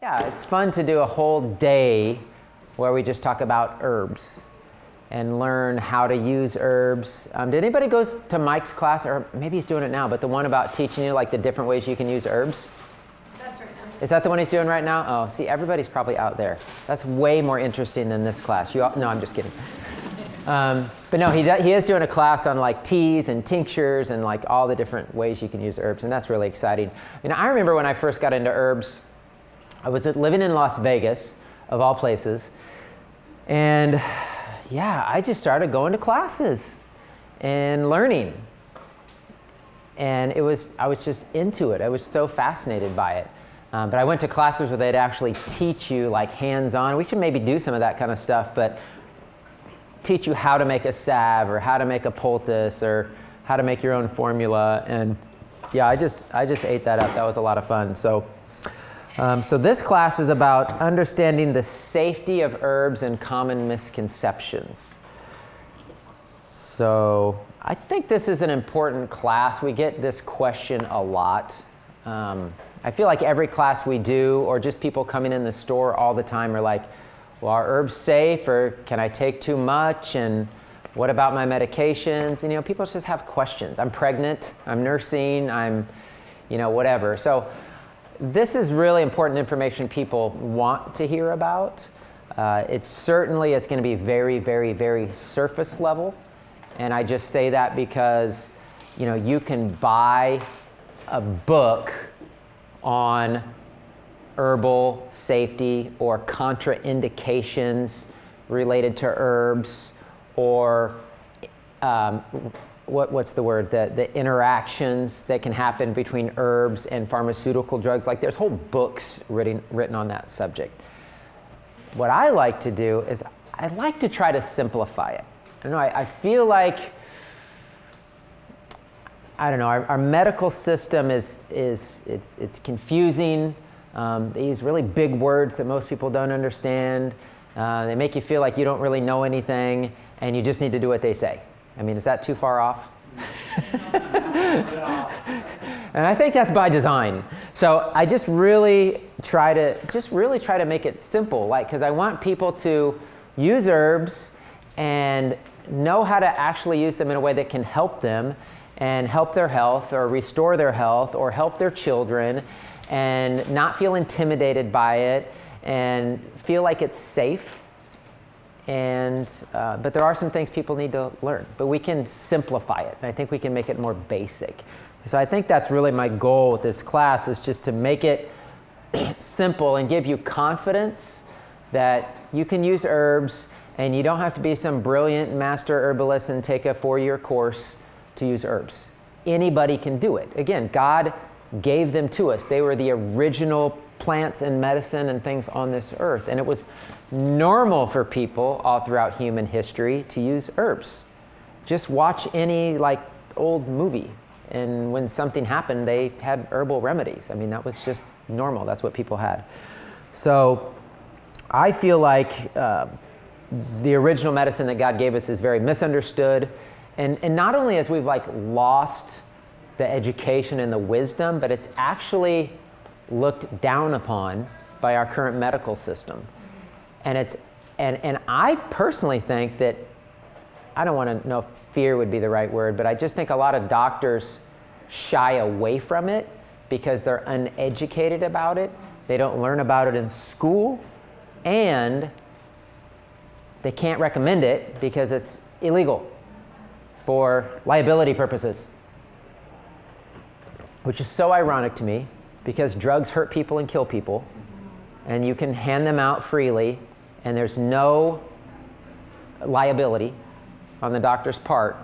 Yeah, it's fun to do a whole day where we just talk about herbs and learn how to use herbs. Did anybody go to Mike's class, or maybe he's doing it now, but the one about teaching you like the different ways you can use herbs? That's right now. Is that the one he's doing right now? Oh, see, everybody's probably out there. That's way more interesting than this class. No, I'm just kidding. But no, he is doing a class on like teas and tinctures and like all the different ways you can use herbs, and that's really exciting. I remember when I first got into herbs, I was living in Las Vegas, of all places, and yeah, I just started going to classes and learning, and I was just into it. I was so fascinated by it. But I went to classes where they'd actually teach you like hands-on. We should maybe do some of that kind of stuff, but teach you how to make a salve or how to make a poultice or how to make your own formula. And yeah, I just ate that up. That was a lot of fun. So this class is about understanding the safety of herbs and common misconceptions. So I think this is an important class. We get this question a lot. I feel like every class we do, or just people coming in the store all the time are like, well, are herbs safe, or can I take too much, and what about my medications? And people just have questions. I'm pregnant, I'm nursing, I'm whatever. So this is really important information people want to hear about. It certainly is going to be very, very, very surface level. And I just say that because, you can buy a book on herbal safety or contraindications related to herbs, or what's the word? The interactions that can happen between herbs and pharmaceutical drugs. Like there's whole books written on that subject. What I like to do is I like to try to simplify it. I feel like, our medical system it's confusing. They use really big words that most people don't understand. They make you feel like you don't really know anything, and you just need to do what they say. Is that too far off? And I think that's by design. So I just really try to make it simple, because I want people to use herbs and know how to actually use them in a way that can help them and help their health or restore their health or help their children, and not feel intimidated by it and feel like it's safe. But there are some things people need to learn, but we can simplify it. And I think we can make it more basic. So I think that's really my goal with this class, is just to make it simple and give you confidence that you can use herbs, and you don't have to be some brilliant master herbalist and take a 4-year course to use herbs. Anybody can do it. Again, God gave them to us. They were the original plants and medicine and things on this earth. And it was normal for people all throughout human history to use herbs. Just watch any old movie, and when something happened, they had herbal remedies. That was just normal. That's what people had. So I feel like the original medicine that God gave us is very misunderstood. And not only as we've lost the education and the wisdom, but it's actually looked down upon by our current medical system. And I personally think that, I don't want to know if fear would be the right word, but I just think a lot of doctors shy away from it because they're uneducated about it. They don't learn about it in school, and they can't recommend it because it's illegal for liability purposes. Which is so ironic to me, because drugs hurt people and kill people, and you can hand them out freely, and there's no liability on the doctor's part,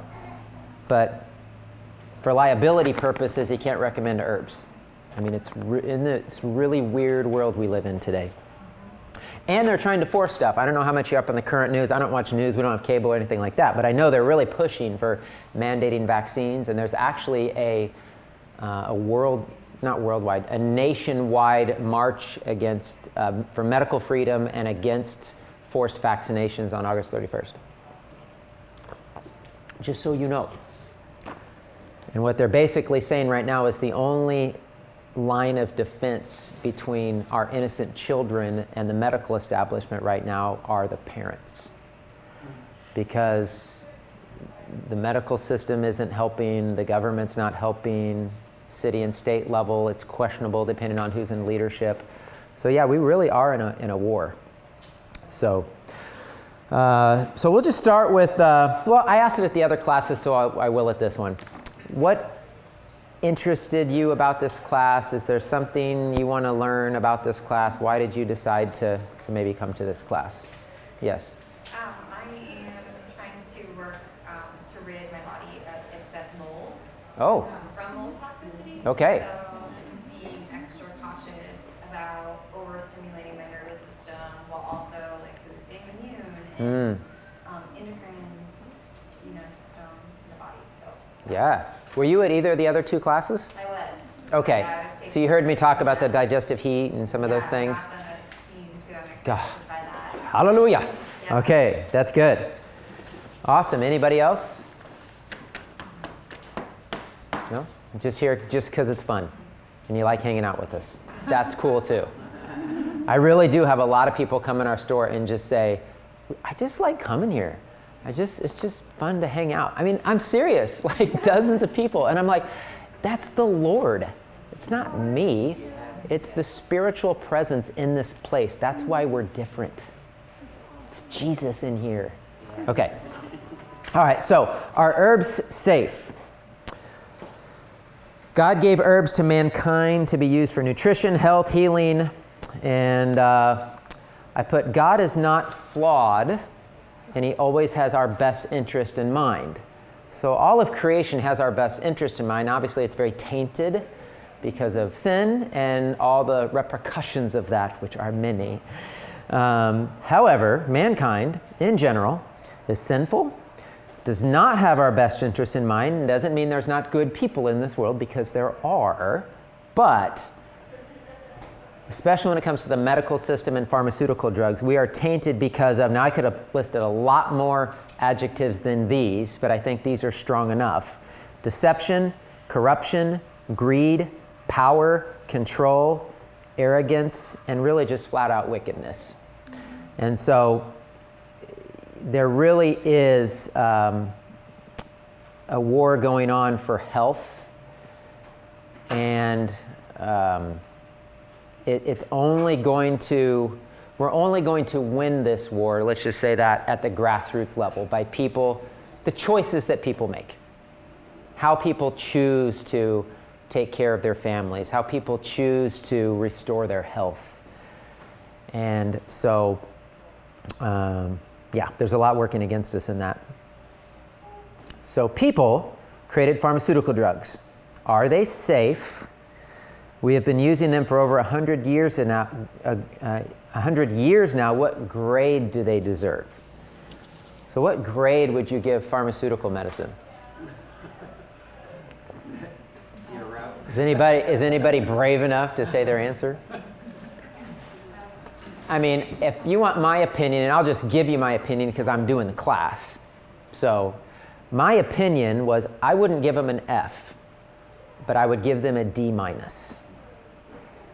but for liability purposes, he can't recommend herbs. It's in this really weird world we live in today. And they're trying to force stuff. I don't know how much you're up on the current news. I don't watch news. We don't have cable or anything like that, but I know they're really pushing for mandating vaccines, and there's actually a nationwide march for medical freedom and against forced vaccinations on August 31st. Just so you know. And what they're basically saying right now is the only line of defense between our innocent children and the medical establishment right now are the parents. Because the medical system isn't helping, the government's not helping, city and state level, it's questionable depending on who's in leadership. So yeah, we really are in a war. So we'll just start with, well, I asked it at the other classes, so I will at this one. What interested you about this class? Is there something you want to learn about this class? Why did you decide to maybe come to this class? Yes? I am trying to work to rid my body of excess mold. Oh. From mold toxicity. Okay. So being extra cautious about overstimulating my nervous system while also like boosting immune and endocrine, system in the body. So. Yeah. Were you at either of the other two classes? I was. Okay. Yeah, I was So you heard me talk about the digestive heat and some of those things? I got the steam too. I'm excited God. to try that. Hallelujah. Yeah. Okay, that's good. Awesome. Anybody else? No? I'm just here just because it's fun and you like hanging out with us. That's cool too. I really do have a lot of people come in our store and just say, I just like coming here. It's just fun to hang out. I mean, I'm serious, like dozens of people. And I'm like, that's the Lord. It's not me. It's the spiritual presence in this place. That's why we're different. It's Jesus in here. Okay. All right, so are herbs safe? God gave herbs to mankind to be used for nutrition, health, healing. And I put God is not flawed, and he always has our best interest in mind. So all of creation has our best interest in mind. Obviously, it's very tainted because of sin and all the repercussions of that, which are many. However, mankind, in general, is sinful, does not have our best interest in mind. It doesn't mean there's not good people in this world, because there are, but especially when it comes to the medical system and pharmaceutical drugs, we are tainted because of, now I could have listed a lot more adjectives than these, but I think these are strong enough. Deception, corruption, greed, power, control, arrogance, and really just flat out wickedness. And so there really is a war going on for health, and it's only going to, we're only going to win this war, let's just say that, at the grassroots level by people, the choices that people make, how people choose to take care of their families, how people choose to restore their health. And so, yeah, there's a lot working against us in that. So people created pharmaceutical drugs. Are they safe? We have been using them for over 100 years now. 100 years now. What grade do they deserve? So what grade would you give pharmaceutical medicine? Is anybody brave enough to say their answer? I mean, if you want my opinion, and I'll just give you my opinion because I'm doing the class. So my opinion was I wouldn't give them an F, but I would give them a D-.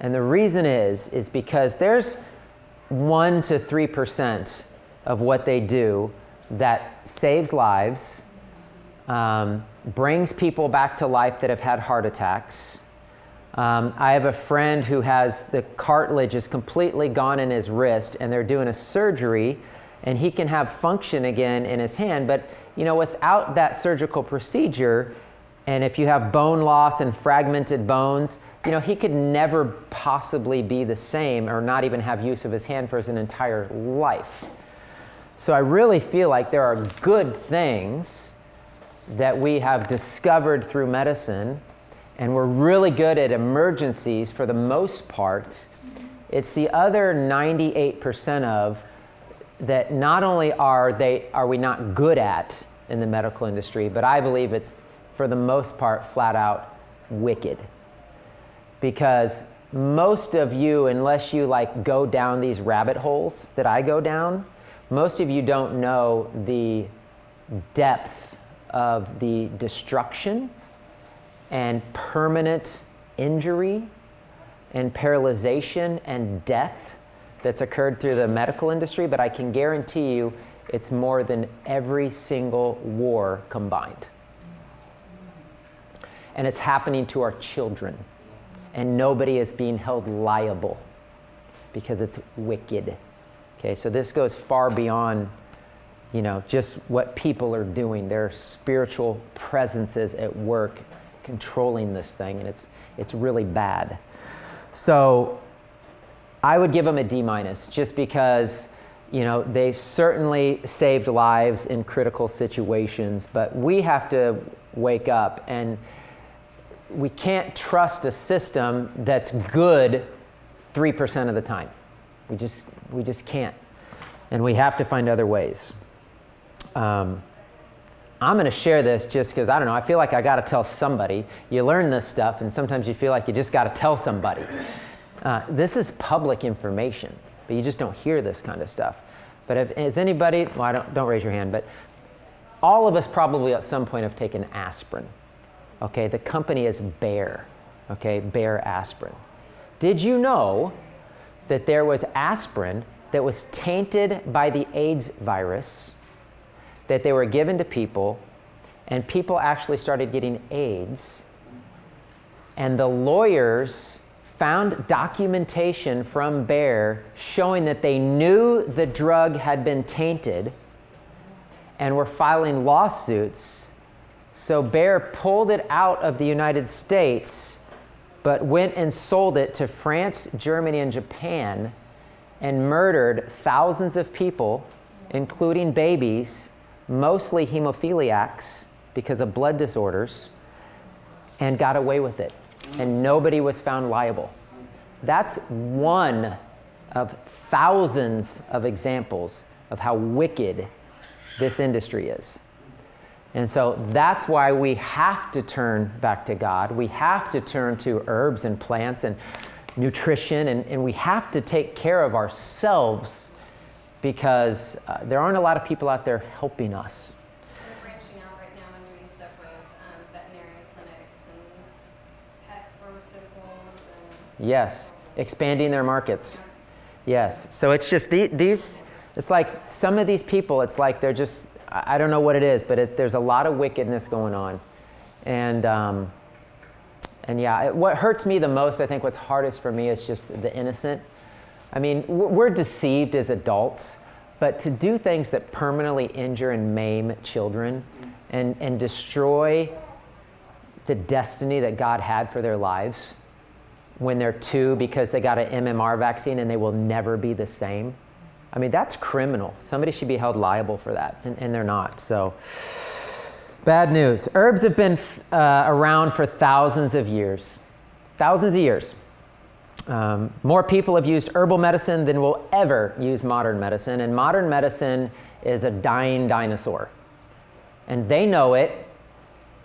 And the reason is because there's 1 to 3% of what they do that saves lives, brings people back to life that have had heart attacks. I have a friend who has the cartilage is completely gone in his wrist, and they're doing a surgery, and he can have function again in his hand. But without that surgical procedure, and if you have bone loss and fragmented bones, he could never possibly be the same or not even have use of his hand for his entire life. So I really feel like there are good things that we have discovered through medicine, and we're really good at emergencies for the most part. It's the other 98% of that not only are we not good at in the medical industry, but I believe it's for the most part flat out wicked. Because most of you, unless you go down these rabbit holes that I go down, most of you don't know the depth of the destruction and permanent injury and paralyzation and death that's occurred through the medical industry, but I can guarantee you it's more than every single war combined. And it's happening to our children. And nobody is being held liable because it's wicked. Okay, so this goes far beyond, just what people are doing. There are spiritual presences at work controlling this thing, and it's really bad. So I would give them a D-, just because, they've certainly saved lives in critical situations, but we have to wake up, and we can't trust a system that's good 3% of the time. We just can't. And we have to find other ways. I'm going to share this just because, I feel like I got to tell somebody. You learn this stuff, and sometimes you feel like you just got to tell somebody. This is public information, but you just don't hear this kind of stuff. But is anybody, don't raise your hand, but all of us probably at some point have taken aspirin. Okay, the company is Bayer. Okay, Bayer aspirin. Did you know that there was aspirin that was tainted by the AIDS virus, that they were given to people, and people actually started getting AIDS, and the lawyers found documentation from Bayer showing that they knew the drug had been tainted and were filing lawsuits. So Bayer pulled it out of the United States, but went and sold it to France, Germany, and Japan, and murdered thousands of people, including babies, mostly hemophiliacs because of blood disorders, and got away with it. And nobody was found liable. That's one of thousands of examples of how wicked this industry is. And so that's why we have to turn back to God. We have to turn to herbs and plants and nutrition, and we have to take care of ourselves because there aren't a lot of people out there helping us. We're branching out right now and doing stuff with veterinary clinics and pet pharmaceuticals. Yes, expanding their markets. Yes, so it's just these, it's like some of these people, it's like they're just, I don't know what it is, but there's a lot of wickedness going on. And yeah, what hurts me the most, I think what's hardest for me is just the innocent. I mean, we're deceived as adults, but to do things that permanently injure and maim children and destroy the destiny that God had for their lives when they're 2 because they got an MMR vaccine and they will never be the same. I mean, that's criminal. Somebody should be held liable for that, and they're not. So, bad news. Herbs have been around for thousands of years. Thousands of years. More people have used herbal medicine than will ever use modern medicine, and modern medicine is a dying dinosaur. And they know it,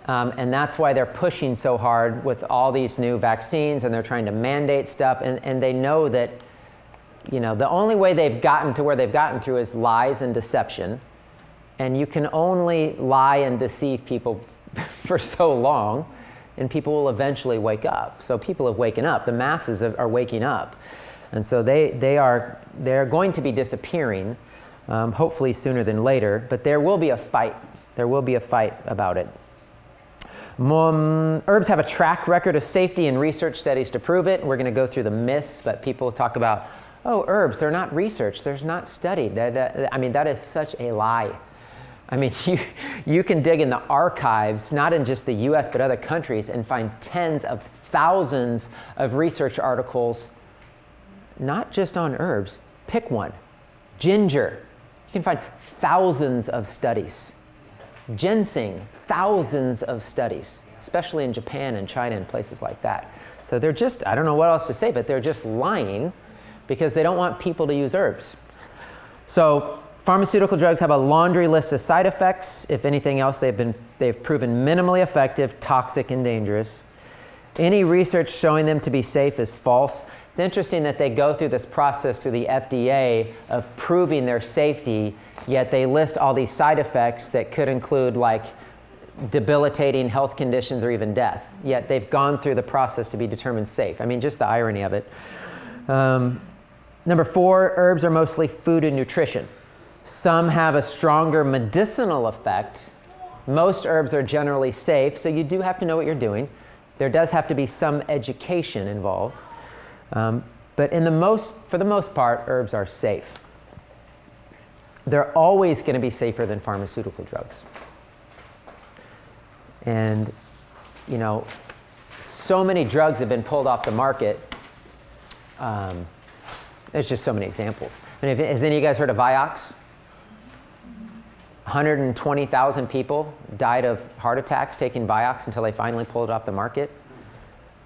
and that's why they're pushing so hard with all these new vaccines, and they're trying to mandate stuff, and they know that the only way they've gotten to where they've gotten through is lies and deception. And you can only lie and deceive people for so long, and people will eventually wake up. So people have waken up. The masses are waking up. And so they're going to be disappearing, hopefully sooner than later. But there will be a fight. There will be a fight about it. Herbs have a track record of safety and research studies to prove it. We're going to go through the myths, but people talk about, herbs, they're not researched, they're not studied. That is such a lie. I mean, you can dig in the archives, not in just the US, but other countries, and find tens of thousands of research articles, not just on herbs. Pick one. Ginger. You can find thousands of studies. Ginseng, thousands of studies, especially in Japan and China and places like that. So they're just, I don't know what else to say, but they're just lying because they don't want people to use herbs. So pharmaceutical drugs have a laundry list of side effects. If anything else, they've proven minimally effective, toxic, and dangerous. Any research showing them to be safe is false. It's interesting that they go through this process through the FDA of proving their safety, yet they list all these side effects that could include like debilitating health conditions or even death, yet they've gone through the process to be determined safe. I mean, just the irony of it. Number 4, herbs are mostly food and nutrition. Some have a stronger medicinal effect. Most herbs are generally safe, so you do have to know what you're doing. There does have to be some education involved. But for the most part, herbs are safe. They're always going to be safer than pharmaceutical drugs. And, you know, so many drugs have been pulled off the market. There's just so many examples. I mean, has any of you guys heard of Vioxx? 120,000 people died of heart attacks taking Vioxx until they finally pulled it off the market.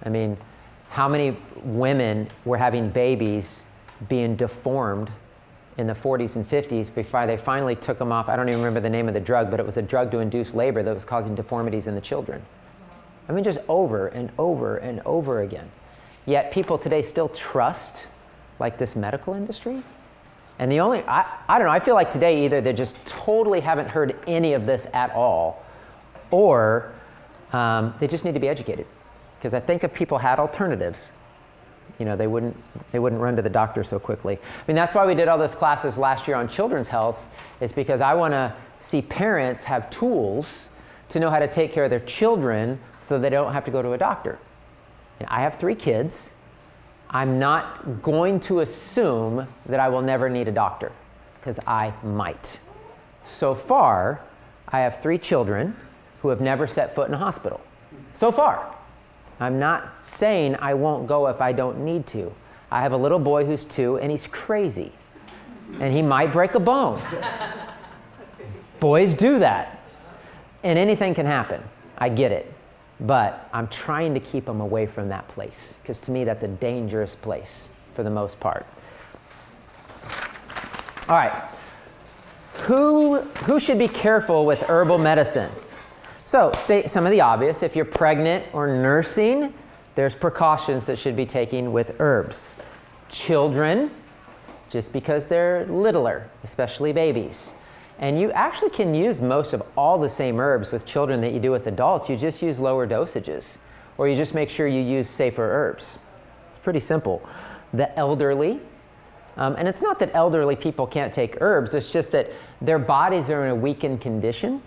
I mean, how many women were having babies being deformed in the 40s and 50s before they finally took them off? I don't even remember the name of the drug, but it was a drug to induce labor that was causing deformities in the children. I mean, just over and over and over again. Yet people today still trust like this medical industry. And the only, I don't know, I feel like today either they just totally haven't heard any of this at all, or they just need to be educated. Because I think if people had alternatives, you know, they wouldn't run to the doctor so quickly. I mean, that's why we did all those classes last year on children's health, is because I want to see parents have tools to know how to take care of their children so they don't have to go to a doctor. And I have 3 kids. I'm not going to assume that I will never need a doctor, because I might. So far, I have 3 children who have never set foot in a hospital. So far. I'm not saying I won't go if I don't need to. I have a little boy who's 2, and he's crazy. And he might break a bone. Boys do that. And anything can happen. I get it. But I'm trying to keep them away from that place, because to me that's a dangerous place for the most part. All right. Who should be careful with herbal medicine? So state some of the obvious. If you're pregnant or nursing, there's precautions that should be taken with herbs. Children, just because they're littler, especially babies. And you actually can use most of all the same herbs with children that you do with adults. You just use lower dosages, or you just make sure you use safer herbs. It's pretty simple. The elderly, and it's not that elderly people can't take herbs, it's just that their bodies are in a weakened condition,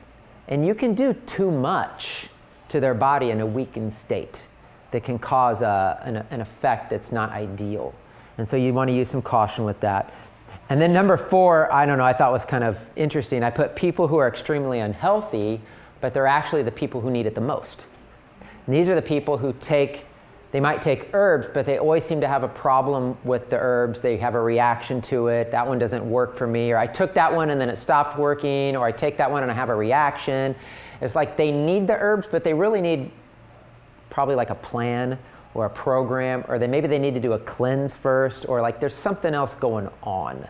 and you can do too much to their body in a weakened state that can cause an effect that's not ideal. And so you want to use some caution with that. And then number 4, I don't know, I thought was kind of interesting. I put people who are extremely unhealthy, but they're actually the people who need it the most. And these are the people who they might take herbs, but they always seem to have a problem with the herbs. They have a reaction to it. That one doesn't work for me. Or I took that one and then it stopped working. Or I take that one and I have a reaction. It's like they need the herbs, but they really need probably like a plan or a program, or maybe they need to do a cleanse first, or like there's something else going on.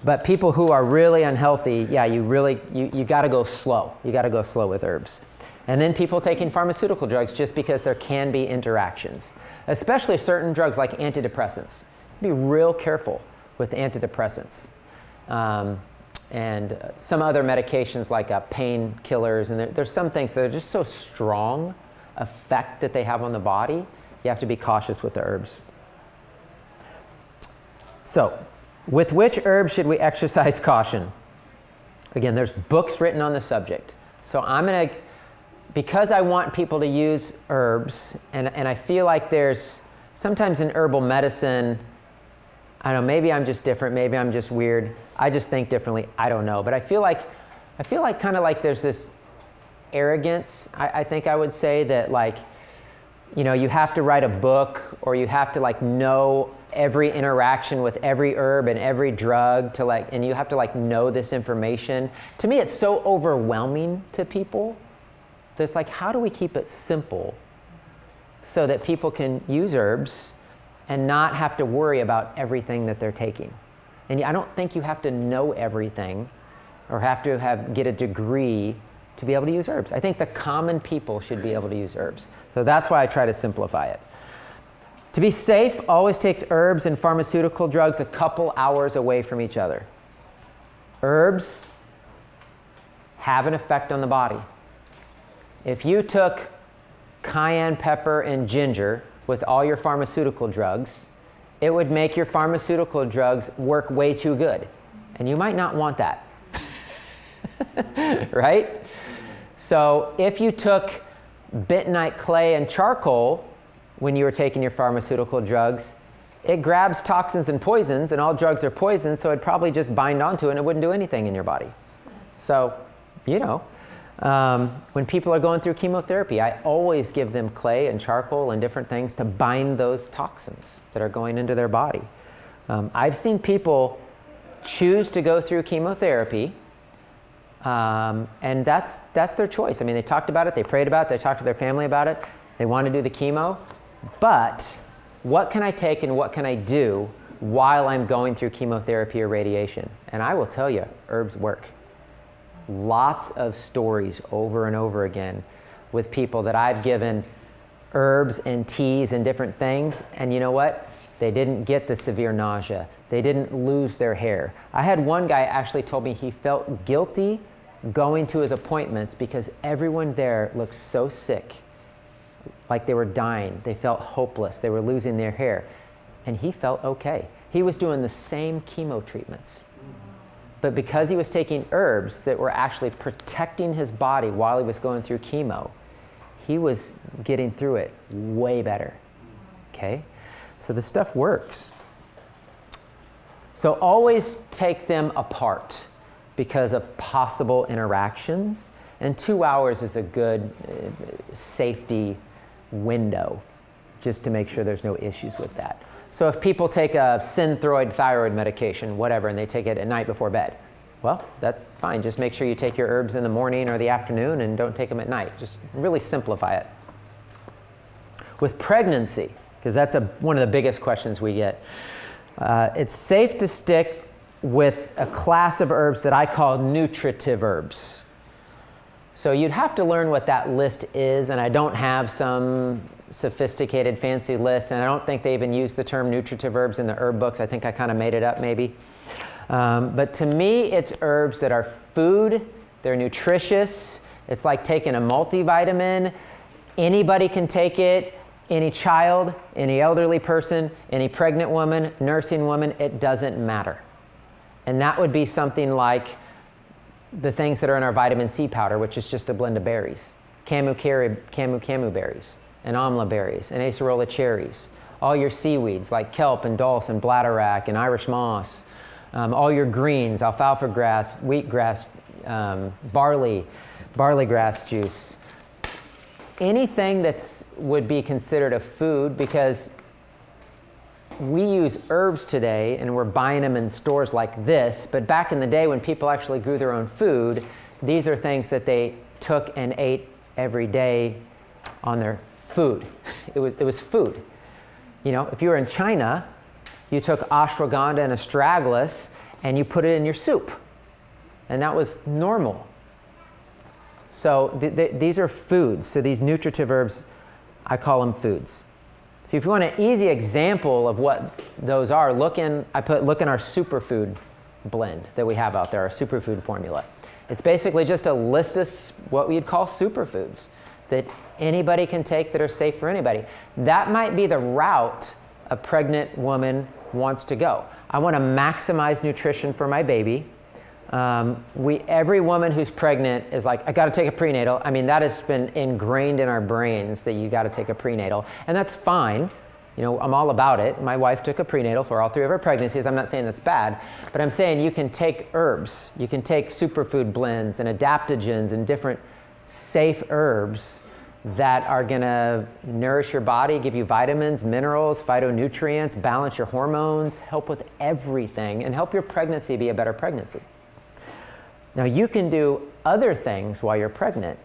But people who are really unhealthy, yeah, you got to go slow. You got to go slow with herbs. And then people taking pharmaceutical drugs just because there can be interactions, especially certain drugs like antidepressants. Be real careful with antidepressants. And some other medications like painkillers, and there's some things that are just so strong effect that they have on the body, you have to be cautious with the herbs. So, with which herbs should we exercise caution? Again, there's books written on the subject. So because I want people to use herbs, and I feel like there's sometimes in herbal medicine, I don't know, maybe I'm just different, maybe I'm just weird, I just think differently, I don't know. But I feel like kind of like there's this arrogance, I think I would say, that like, you know, you have to write a book, or you have to like know every interaction with every herb and every drug and you have to like know this information. To me, it's so overwhelming to people that it's like, how do we keep it simple so that people can use herbs and not have to worry about everything that they're taking? And I don't think you have to know everything or have to get a degree to be able to use herbs. I think the common people should be able to use herbs. So that's why I try to simplify it. To be safe, always takes herbs and pharmaceutical drugs a couple hours away from each other. Herbs have an effect on the body. If you took cayenne pepper and ginger with all your pharmaceutical drugs, it would make your pharmaceutical drugs work way too good. And you might not want that. Right? So if you took bentonite clay and charcoal when you were taking your pharmaceutical drugs, it grabs toxins and poisons, and all drugs are poisons, so it'd probably just bind onto it and it wouldn't do anything in your body. So, when people are going through chemotherapy, I always give them clay and charcoal and different things to bind those toxins that are going into their body. I've seen people choose to go through chemotherapy, and that's their choice. I mean, they talked about it, they prayed about it, they talked to their family about it, they want to do the chemo, but what can I take and what can I do while I'm going through chemotherapy or radiation? And I will tell you, herbs work. Lots of stories over and over again with people that I've given herbs and teas and different things, and you know what? They didn't get the severe nausea. They didn't lose their hair. I had one guy actually told me he felt guilty going to his appointments because everyone there looked so sick, like they were dying. They felt hopeless. They were losing their hair. And he felt okay. He was doing the same chemo treatments. But because he was taking herbs that were actually protecting his body while he was going through chemo, he was getting through it way better. Okay? So the stuff works. So always take them apart because of possible interactions. And 2 hours is a good safety window just to make sure there's no issues with that. So if people take a Synthroid thyroid medication, whatever, and they take it at night before bed, well, that's fine. Just make sure you take your herbs in the morning or the afternoon and don't take them at night. Just really simplify it. With pregnancy, because that's one of the biggest questions we get, it's safe to stick with a class of herbs that I call nutritive herbs. So you'd have to learn what that list is, and I don't have some sophisticated fancy list, and I don't think they even use the term nutritive herbs in the herb books. I think I kind of made it up maybe. But to me, it's herbs that are food, they're nutritious, it's like taking a multivitamin. Anybody can take it, any child, any elderly person, any pregnant woman, nursing woman, it doesn't matter. And that would be something like the things that are in our vitamin C powder, which is just a blend of berries. Camu berries, and amla berries, and acerola cherries. All your seaweeds like kelp and dulse and bladderwrack and Irish moss. All your greens, alfalfa grass, wheatgrass, barley grass juice. Anything that would be considered a food, because we use herbs today and we're buying them in stores like this, but back in the day when people actually grew their own food, these are things that they took and ate every day on their food. It was food. You know, if you were in China, you took ashwagandha and astragalus and you put it in your soup, and that was normal. So these are foods. So these nutritive herbs, I call them foods. So if you want an easy example of what those are, look in our superfood blend that we have out there, our superfood formula. It's basically just a list of what we'd call superfoods that anybody can take that are safe for anybody. That might be the route a pregnant woman wants to go. I want to maximize nutrition for my baby. Every woman who's pregnant is like, I got to take a prenatal. I mean, that has been ingrained in our brains that you got to take a prenatal, and that's fine. You know, I'm all about it. My wife took a prenatal for all 3 of her pregnancies. I'm not saying that's bad, but I'm saying you can take herbs, you can take superfood blends and adaptogens and different safe herbs that are going to nourish your body, give you vitamins, minerals, phytonutrients, balance your hormones, help with everything, and help your pregnancy be a better pregnancy. Now, you can do other things while you're pregnant.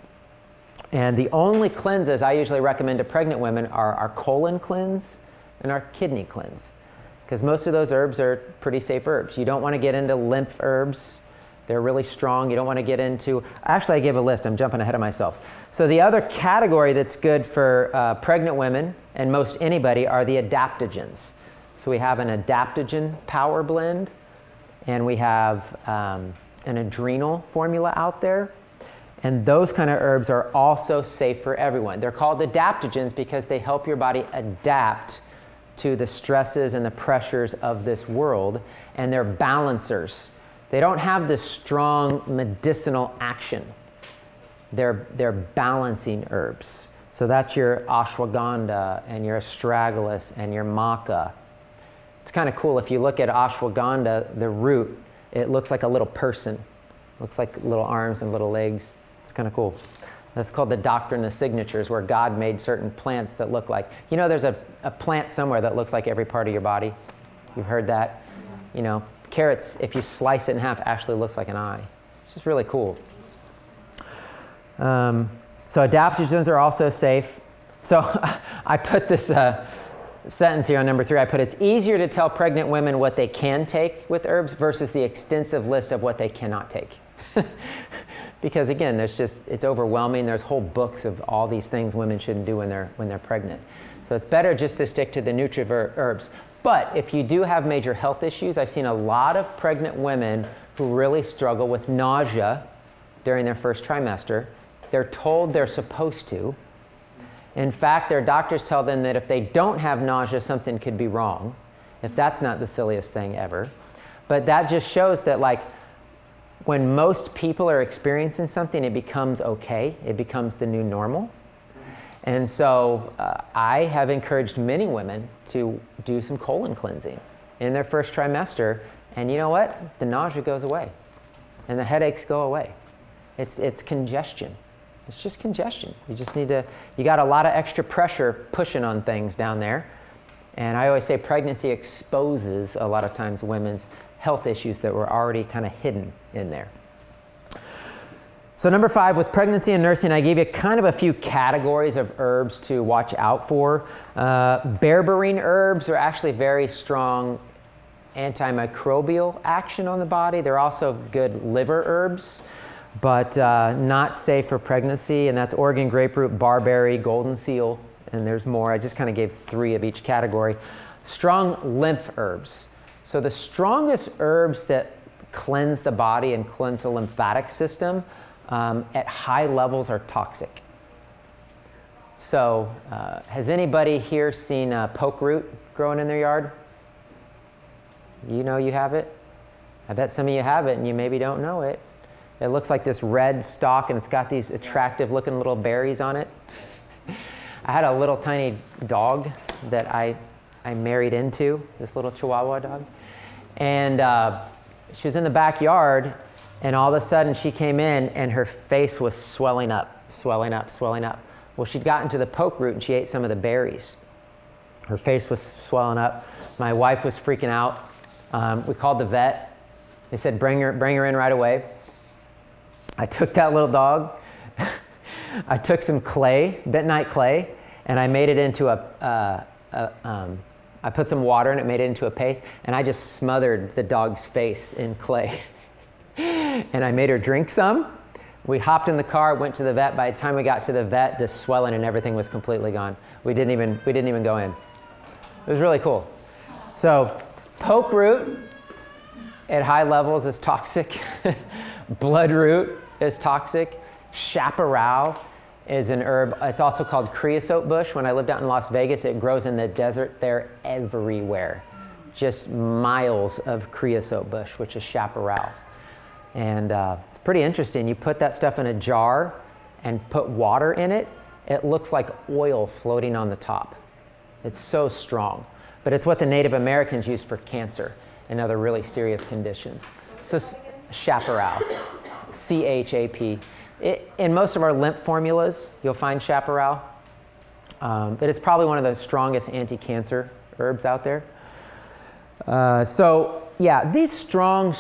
And the only cleanses I usually recommend to pregnant women are our colon cleanse and our kidney cleanse, because most of those herbs are pretty safe herbs. You don't want to get into lymph herbs. They're really strong. You don't want to get into, actually I gave a list, I'm jumping ahead of myself. So the other category that's good for pregnant women and most anybody are the adaptogens. So we have an adaptogen power blend, and we have an adrenal formula out there. And those kind of herbs are also safe for everyone. They're called adaptogens because they help your body adapt to the stresses and the pressures of this world, and they're balancers. They don't have this strong medicinal action. They're balancing herbs. So that's your ashwagandha and your astragalus and your maca. It's kind of cool if you look at ashwagandha, the root, it looks like a little person. Looks like little arms and little legs. It's kind of cool. That's called the doctrine of signatures, where God made certain plants that look like, you know, there's a plant somewhere that looks like every part of your body. You've heard that? You know, carrots, if you slice it in half, actually looks like an eye. It's just really cool. So adaptogens are also safe. So I put this sentence here on number 3. I put, it's easier to tell pregnant women what they can take with herbs versus the extensive list of what they cannot take. Because again, it's overwhelming. There's whole books of all these things women shouldn't do when they're pregnant. So it's better just to stick to the Nutrivert herbs. But if you do have major health issues, I've seen a lot of pregnant women who really struggle with nausea during their first trimester. They're told they're supposed to. In fact, their doctors tell them that if they don't have nausea, something could be wrong, if that's not the silliest thing ever. But that just shows that, like, when most people are experiencing something, it becomes okay. It becomes the new normal. And so I have encouraged many women to do some colon cleansing in their first trimester. And you know what? The nausea goes away. And the headaches go away. It's congestion. It's just congestion. You got a lot of extra pressure pushing on things down there. And I always say pregnancy exposes a lot of times women's health issues that were already kind of hidden in there. So number 5, with pregnancy and nursing, I gave you kind of a few categories of herbs to watch out for. Berberine herbs are actually very strong antimicrobial action on the body. They're also good liver herbs, but not safe for pregnancy, and that's Oregon graperoot, barberry, golden seal, and there's more. I just kind of gave 3 of each category. Strong lymph herbs. So the strongest herbs that cleanse the body and cleanse the lymphatic system at high levels are toxic. So has anybody here seen poke root growing in their yard? You know you have it? I bet some of you have it and you maybe don't know it. It looks like this red stalk and it's got these attractive looking little berries on it. I had a little tiny dog that I married into, this little Chihuahua dog. And she was in the backyard, and all of a sudden she came in and her face was swelling up. Well, she'd gotten to the poke root and she ate some of the berries. Her face was swelling up. My wife was freaking out. We called the vet. They said, bring her in right away. I took that little dog. I took some clay, bentonite clay, and I made it into I put some water in it, made it into a paste, and I just smothered the dog's face in clay. And I made her drink some. We hopped in the car, went to the vet. By the time we got to the vet, the swelling and everything was completely gone. We didn't even go in. It was really cool. So poke root at high levels is toxic. Bloodroot is toxic. Chaparral is an herb. It's also called creosote bush. When I lived out in Las Vegas, it grows in the desert there everywhere. Just miles of creosote bush, which is chaparral. And it's pretty interesting. You put that stuff in a jar and put water in it, it looks like oil floating on the top. It's so strong. But it's what the Native Americans used for cancer and other really serious conditions. So chaparral, C-H-A-P. In most of our lymph formulas, you'll find chaparral. It is probably one of the strongest anti-cancer herbs out there. So yeah, these strong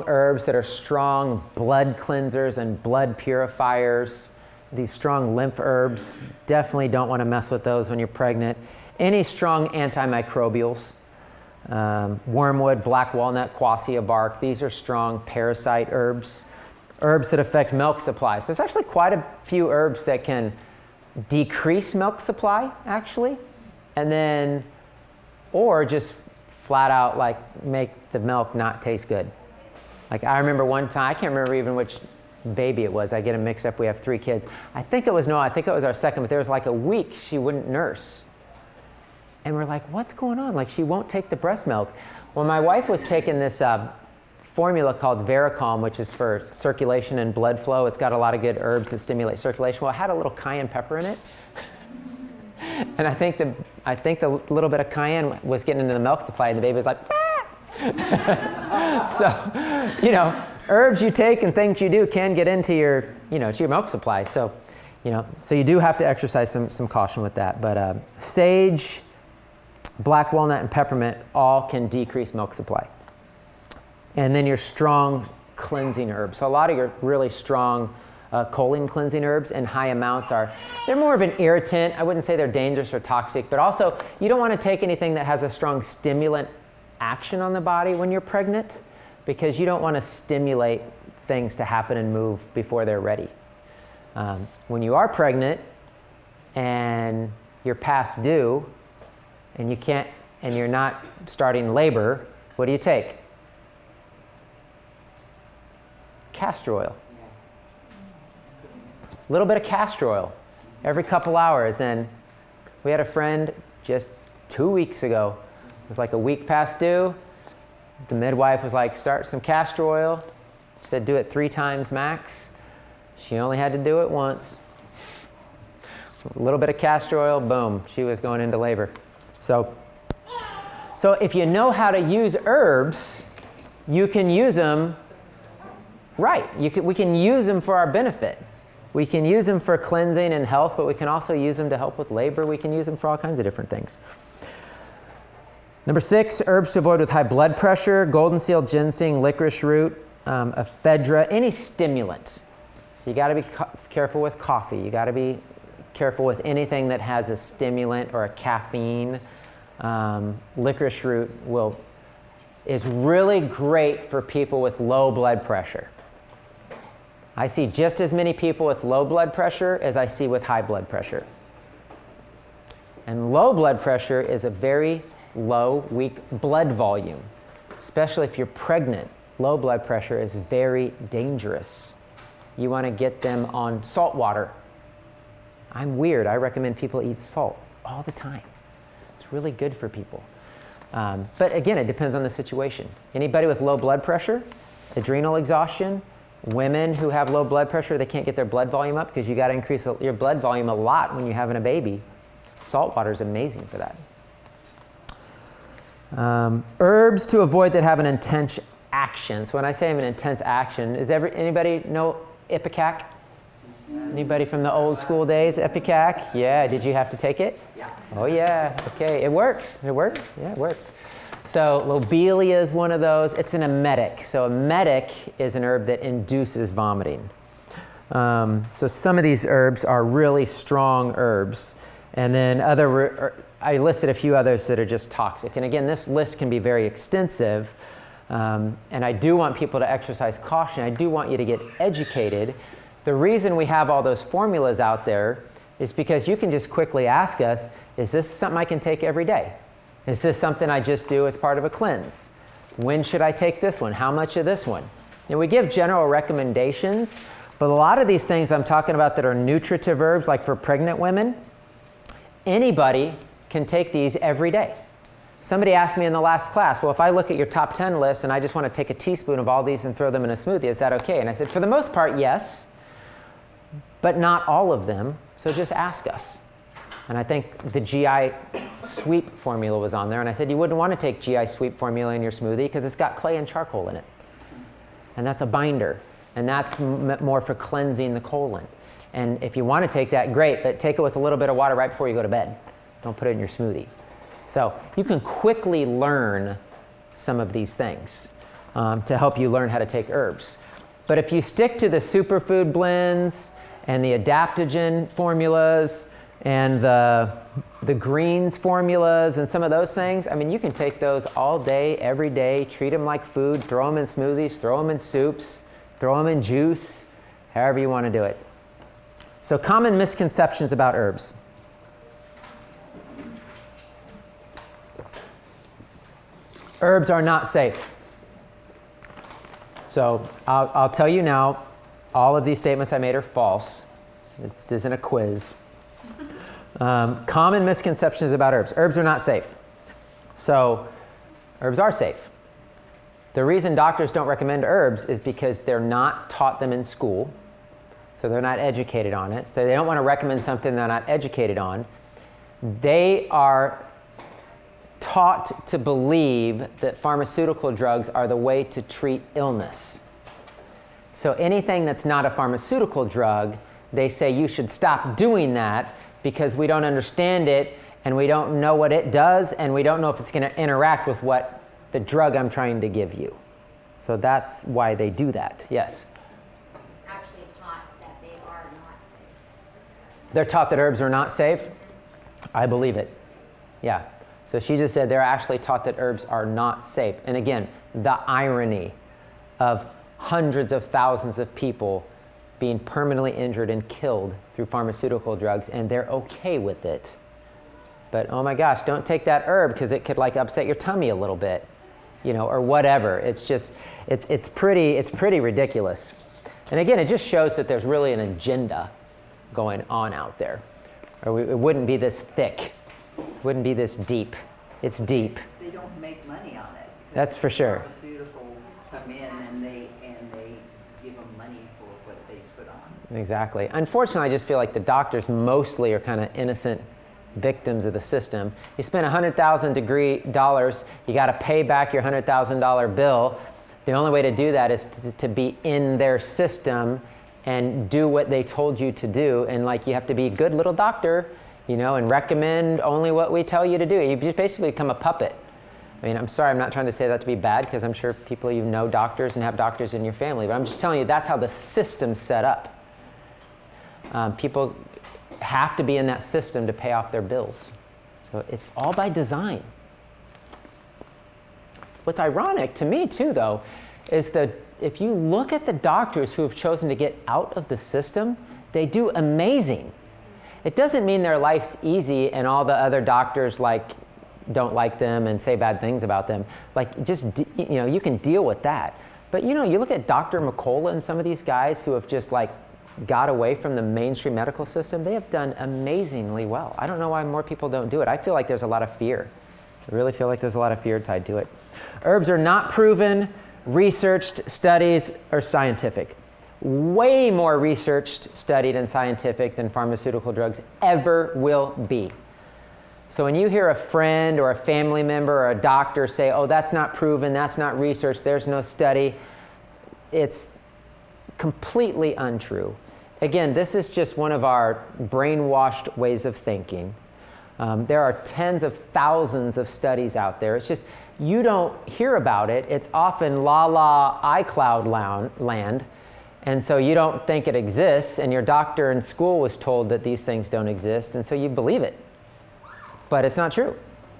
herbs that are strong blood cleansers and blood purifiers, these strong lymph herbs, definitely don't want to mess with those when you're pregnant. Any strong antimicrobials, wormwood, black walnut, quassia bark, these are strong parasite herbs. Herbs that affect milk supply. So there's actually quite a few herbs that can decrease milk supply, actually, and then, or just flat out like make the milk not taste good. Like I remember one time, I can't remember even which baby it was. I get them mixed up. We have 3 kids. I think it was our second, but there was like a week she wouldn't nurse. And we're like, what's going on? Like, she won't take the breast milk. Well, my wife was taking this formula called Vericalm, which is for circulation and blood flow. It's got a lot of good herbs that stimulate circulation. Well, it had a little cayenne pepper in it. And I think the little bit of cayenne was getting into the milk supply, and the baby was like, ah! So, you know, herbs you take and things you do can get into your, to your milk supply. So, so you do have to exercise some caution with that. But sage, black walnut, and peppermint all can decrease milk supply. And then your strong cleansing herbs. So a lot of your really strong choline cleansing herbs in high amounts they're more of an irritant. I wouldn't say they're dangerous or toxic, but also you don't want to take anything that has a strong stimulant action on the body when you're pregnant, because you don't want to stimulate things to happen and move before they're ready. When you are pregnant and you're past due and you're not starting labor, what do you take? Castor oil. A little bit of castor oil every couple hours. And we had a friend just 2 weeks ago. It was like a week past due. The midwife was like, start some castor oil. She said, do it 3 times max. She only had to do it once. A little bit of castor oil, boom, she was going into labor. So if you know how to use herbs, you can use them right. We can use them for our benefit. We can use them for cleansing and health, but we can also use them to help with labor. We can use them for all kinds of different things. Number 6, herbs to avoid with high blood pressure: golden seal, ginseng, licorice root, ephedra, any stimulant. So you got to be careful with coffee. You got to be careful with anything that has a stimulant or a caffeine. Licorice root is really great for people with low blood pressure. I see just as many people with low blood pressure as I see with high blood pressure. And low blood pressure is a very low, weak blood volume. Especially if you're pregnant, low blood pressure is very dangerous. You want to get them on salt water. I'm weird. I recommend people eat salt all the time. It's really good for people. But again, it depends on the situation. Anybody with low blood pressure, adrenal exhaustion, women who have low blood pressure, they can't get their blood volume up because you got to increase your blood volume a lot when you're having a baby. Salt water is amazing for that. Herbs to avoid that have an intense action. So when I say an intense action, anybody know Ipecac? Anybody from the old school days, Ipecac? Yeah, did you have to take it? Yeah. Oh yeah, okay, it works. It works? Yeah, it works. So lobelia is one of those. It's an emetic. So emetic is an herb that induces vomiting. So some of these herbs are really strong herbs. And then I listed a few others that are just toxic. And again, this list can be very extensive. And I do want people to exercise caution. I do want you to get educated. The reason we have all those formulas out there is because you can just quickly ask us, is this something I can take every day? Is this something I just do as part of a cleanse? When should I take this one? How much of this one? And we give general recommendations, but a lot of these things I'm talking about that are nutritive herbs, like for pregnant women, anybody can take these every day. Somebody asked me in the last class, well, if I look at your top 10 list and I just want to take a teaspoon of all these and throw them in a smoothie, is that okay? And I said, for the most part, yes, but not all of them, so just ask us. And I think the GI Sweep formula was on there, and I said you wouldn't want to take GI Sweep formula in your smoothie because it's got clay and charcoal in it. And that's a binder, and that's more for cleansing the colon. And if you want to take that, great, but take it with a little bit of water right before you go to bed. Don't put it in your smoothie. So you can quickly learn some of these things to help you learn how to take herbs. But if you stick to the superfood blends and the adaptogen formulas and the greens formulas and some of those things, I mean, you can take those all day, every day, treat them like food, throw them in smoothies, throw them in soups, throw them in juice, however you want to do it. So common misconceptions about herbs. Herbs are not safe. So I'll tell you now, all of these statements I made are false. This isn't a quiz. Common misconceptions about herbs. Herbs are not safe. So herbs are safe. The reason doctors don't recommend herbs is because they're not taught them in school. So they're not educated on it. So they don't want to recommend something they're not educated on. They are taught to believe that pharmaceutical drugs are the way to treat illness. So anything that's not a pharmaceutical drug, they say you should stop doing that because we don't understand it and we don't know what it does and we don't know if it's going to interact with what the drug I'm trying to give you. So that's why they do that. Yes? Actually taught that they are not safe. They're taught that herbs are not safe? I believe it. Yeah. So she just said they're actually taught that herbs are not safe. And again, the irony of hundreds of thousands of people being permanently injured and killed through pharmaceutical drugs, and they're okay with it. But oh my gosh, don't take that herb because it could like upset your tummy a little bit, you know, or whatever. It's just, it's pretty ridiculous. And again, it just shows that there's really an agenda going on out there. Or it wouldn't be this thick. It wouldn't be this deep. It's deep. They don't make money on it. That's for sure. Pharmaceuticals come in and they give them money for what they put on. Exactly. Unfortunately, I just feel like the doctors mostly are kind of innocent victims of the system. You spend $100,000, you got to pay back your $100,000 bill. The only way to do that is to be in their system and do what they told you to do. And like, you have to be a good little doctor, you know, and recommend only what we tell you to do. You just basically become a puppet. I mean, I'm sorry, I'm not trying to say that to be bad, because I'm sure people you know doctors and have doctors in your family, but I'm just telling you that's how the system's set up. People have to be in that system to pay off their bills. So it's all by design. What's ironic to me too, though, is that if you look at the doctors who have chosen to get out of the system, they do amazing. It doesn't mean their life's easy and all the other doctors don't like them and say bad things about them. You can deal with that. But you look at Dr. McCullough and some of these guys who have just got away from the mainstream medical system. They have done amazingly well. I don't know why more people don't do it. I feel like there's a lot of fear. I really feel like there's a lot of fear tied to it. Herbs are not proven, researched, studies, or scientific. Way more researched, studied, and scientific than pharmaceutical drugs ever will be. So when you hear a friend or a family member or a doctor say, oh, that's not proven, that's not researched, there's no study, it's completely untrue. Again, this is just one of our brainwashed ways of thinking. There are tens of thousands of studies out there. It's just, you don't hear about it. It's often la iCloud land. And so you don't think it exists, and your doctor in school was told that these things don't exist, and so you believe it. But it's not true.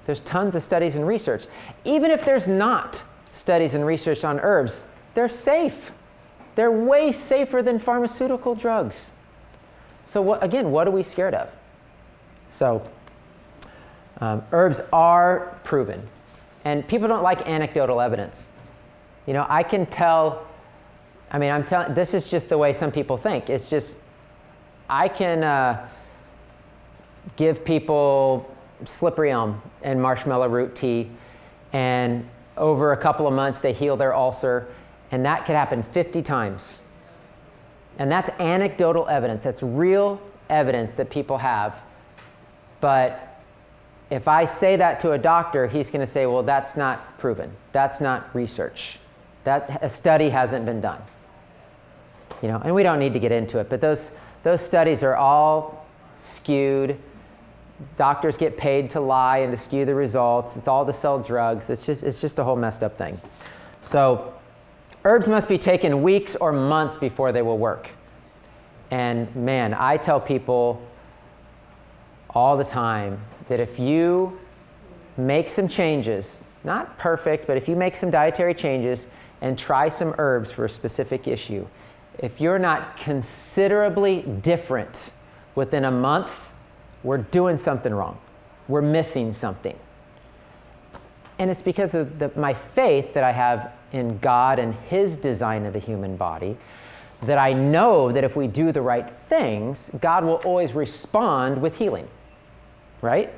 There's tons of studies and research. Even if there's not studies and research on herbs, they're safe. They're way safer than pharmaceutical drugs. So what are we scared of? So herbs are proven. And people don't like anecdotal evidence. I can tell, this is just the way some people think. It's just, I can give people slippery elm and marshmallow root tea, and over a couple of months they heal their ulcer, and that could happen 50 times. And that's anecdotal evidence. That's real evidence that people have. But if I say that to a doctor, he's going to say, well, that's not proven. That's not research. That a study hasn't been done. And we don't need to get into it, but those studies are all skewed. Doctors get paid to lie and to skew the results. It's all to sell drugs. It's just a whole messed up thing. So herbs must be taken weeks or months before they will work. And man, I tell people all the time that if you make some changes, not perfect, but if you make some dietary changes and try some herbs for a specific issue, if you're not considerably different within a month, we're doing something wrong. We're missing something. And it's because of my faith that I have in God and His design of the human body, that I know that if we do the right things, God will always respond with healing, right?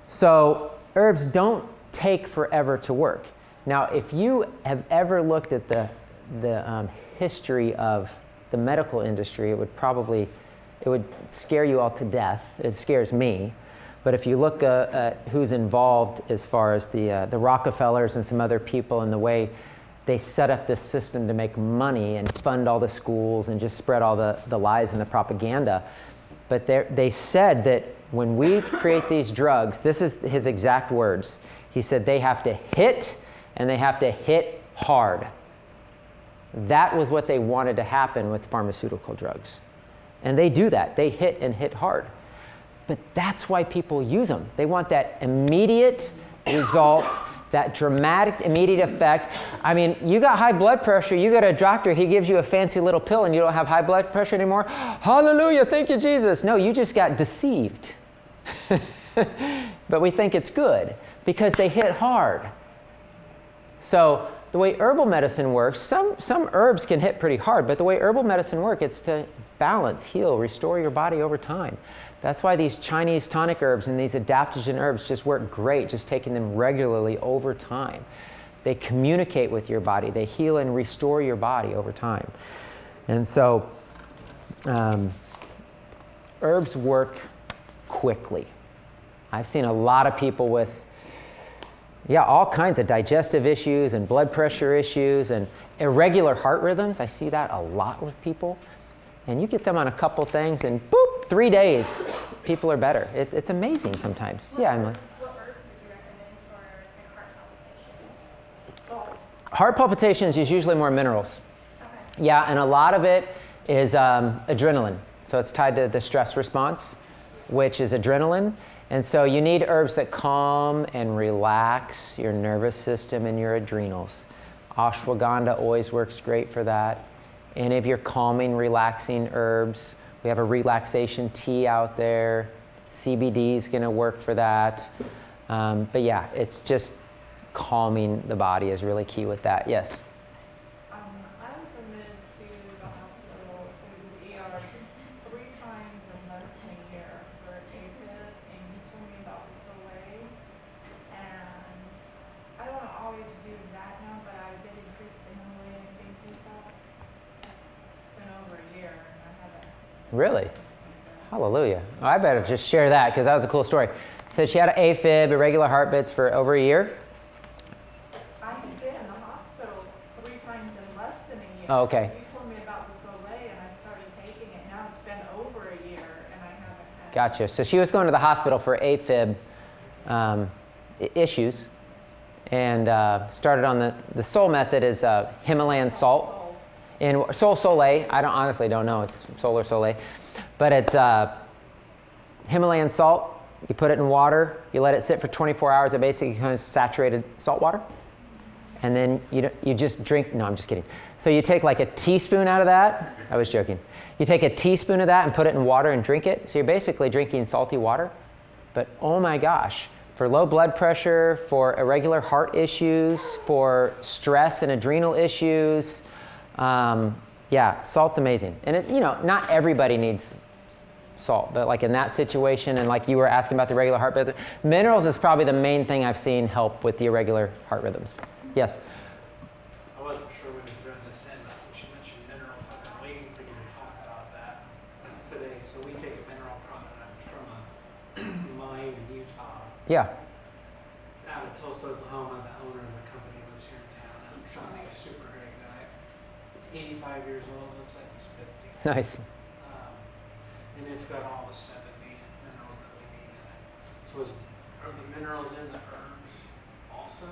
So herbs don't take forever to work. Now, if you have ever looked at the history of the medical industry, it would scare you all to death. It scares me. But if you look at who's involved as far as the Rockefellers and some other people and the way they set up this system to make money and fund all the schools and just spread all the lies and the propaganda. But they said that when we create these drugs, this is his exact words. He said they have to hit, and they have to hit hard. That was what they wanted to happen with pharmaceutical drugs. And they do that. They hit and hit hard. But that's why people use them. They want that immediate result, that dramatic, immediate effect. I mean, you got high blood pressure, you go to a doctor, he gives you a fancy little pill and you don't have high blood pressure anymore. Hallelujah, thank you, Jesus. No, you just got deceived. But we think it's good because they hit hard. So the way herbal medicine works, some herbs can hit pretty hard, but the way herbal medicine works, it's to balance, heal, restore your body over time. That's why these Chinese tonic herbs and these adaptogen herbs just work great, just taking them regularly over time. They communicate with your body. They heal and restore your body over time. And so herbs work quickly. I've seen a lot of people with all kinds of digestive issues and blood pressure issues and irregular heart rhythms. I see that a lot with people. And you get them on a couple things and boop, 3 days, people are better. It's amazing sometimes. Yeah, Emily. What herbs would you recommend for like, heart palpitations? Salt. Heart palpitations is usually more minerals. Okay. Yeah, and a lot of it is adrenaline. So it's tied to the stress response, which is adrenaline. And so you need herbs that calm and relax your nervous system and your adrenals. Ashwagandha always works great for that. Any of your calming, relaxing herbs. We have a relaxation tea out there. CBD is going to work for that. But yeah, it's just calming the body is really key with that. Yes? I was admitted to the hospital through the ER 3 times in less than a year for AFib, and he told me about the Soleil. And I don't always do that now, but I did increase the Himalayan pink sea salt. It's been over a year, and I haven't. Really? Hallelujah. Well, I better just share that because that was a cool story. So she had an AFib, irregular heartbeats for over a year. I have been in the hospital 3 times in less than a year. Oh, okay. You told me about the Soleil, and I started taking it. Now it's been over a year, and I haven't had. Gotcha. So she was going to the hospital for AFib issues and started on the Soul method is Himalayan salt. In Soleil, I honestly don't know, it's Sol or Soleil, but it's Himalayan salt. You put it in water, you let it sit for 24 hours. It basically becomes saturated salt water. And then you just drink, no, I'm just kidding. So you take like a teaspoon out of that. I was joking. You take a teaspoon of that and put it in water and drink it. So you're basically drinking salty water. But oh my gosh, for low blood pressure, for irregular heart issues, for stress and adrenal issues, salt's amazing. And not everybody needs salt, but like in that situation, and like you were asking about the irregular heart rhythm, minerals is probably the main thing I've seen help with the irregular heart rhythms. Yes? I wasn't sure when you threw this in, but since you mentioned minerals, I've been waiting for you to talk about that today. So we take a mineral product from a mine in Utah, Yeah. out of Tulsa, Oklahoma. The owner of the company lives here in town, and Shawnee is a super great guy. 85 years old, looks like he's 50. Nice. And it's got all the 70 minerals that we need in it. So are the minerals in the herbs also?